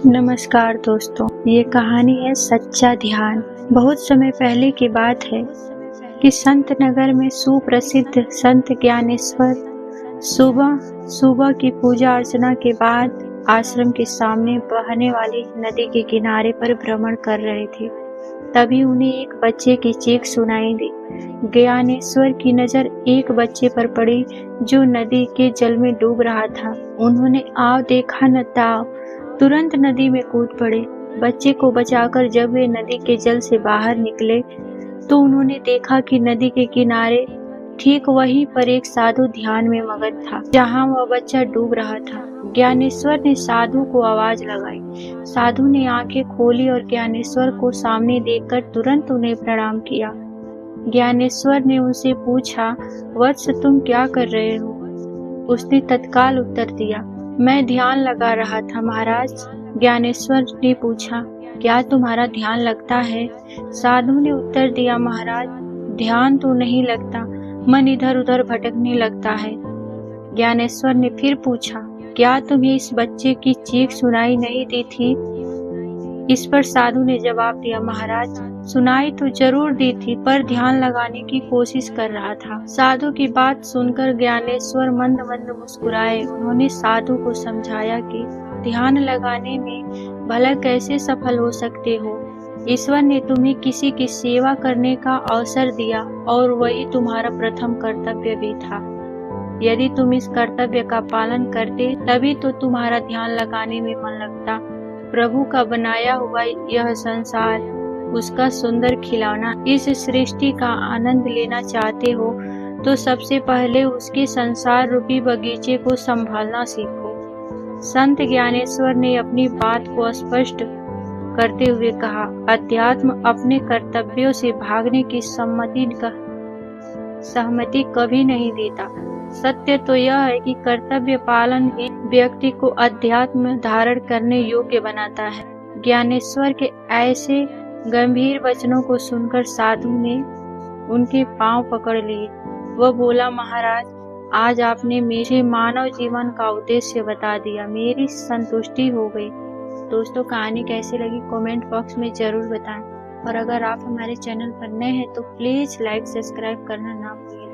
नमस्कार दोस्तों, ये कहानी है सच्चा ध्यान। बहुत समय पहले की बात है कि संत नगर में सुप्रसिद्ध संत ज्ञानेश्वर सुबह सुबह की पूजा अर्चना के बाद आश्रम के सामने बहने वाली नदी के किनारे पर भ्रमण कर रहे थे। तभी उन्हें एक बच्चे की चीख सुनाई दी। ज्ञानेश्वर की नजर एक बच्चे पर पड़ी जो नदी के जल में डूब रहा था। उन्होंने आओ देखा न ताओ, तुरंत नदी में कूद पड़े। बच्चे को बचाकर जब वे नदी के जल से बाहर निकले तो उन्होंने देखा कि नदी के किनारे ठीक वहीं पर एक साधु ध्यान में मगन था जहां वह बच्चा डूब रहा था। ज्ञानेश्वर ने साधु को आवाज लगाई। साधु ने आंखें खोली और ज्ञानेश्वर को सामने देखकर तुरंत उन्हें प्रणाम किया। ज्ञानेश्वर ने उनसे पूछा, वत्स तुम क्या कर रहे हो? उसने तत्काल उत्तर दिया, मैं ध्यान लगा रहा था महाराज। ज्ञानेश्वर ने पूछा, क्या तुम्हारा ध्यान लगता है? साधु ने उत्तर दिया, महाराज ध्यान तो नहीं लगता, मन इधर उधर भटकने लगता है। ज्ञानेश्वर ने फिर पूछा, क्या तुम्हें इस बच्चे की चीख सुनाई नहीं दी थी? इस पर साधु ने जवाब दिया, महाराज सुनाई तो जरूर दी थी, पर ध्यान लगाने की कोशिश कर रहा था। साधु की बात सुनकर ज्ञानेश्वर मंद मंद मुस्कुराए। उन्होंने साधु को समझाया कि ध्यान लगाने में भला कैसे सफल हो सकते हो। ईश्वर ने तुम्हें किसी की सेवा करने का अवसर दिया और वही तुम्हारा प्रथम कर्तव्य भी था। यदि तुम इस कर्तव्य का पालन करते तभी तो तुम्हारा ध्यान लगाने में मन लगता। प्रभु का बनाया हुआ यह संसार उसका सुंदर खिलौना, इस सृष्टि का आनंद लेना चाहते हो तो सबसे पहले उसके संसार रूपी बगीचे को संभालना सीखो। संत ज्ञानेश्वर ने अपनी बात को स्पष्ट करते हुए कहा, अध्यात्म अपने कर्तव्यों से भागने की सहमति कभी नहीं देता। सत्य तो यह है कि कर्तव्य पालन ही व्यक्ति को अध्यात्म धारण करने योग्य बनाता है। ज्ञानेश्वर के ऐसे गंभीर वचनों को सुनकर साधु ने उनके पांव पकड़ लिए। वह बोला, महाराज आज आपने मेरे मानव जीवन का उद्देश्य बता दिया, मेरी संतुष्टि हो गई। दोस्तों, कहानी कैसी लगी कमेंट बॉक्स में जरूर बताएं और अगर आप हमारे चैनल पर नए हैं तो प्लीज लाइक सब्सक्राइब करना ना भूलें।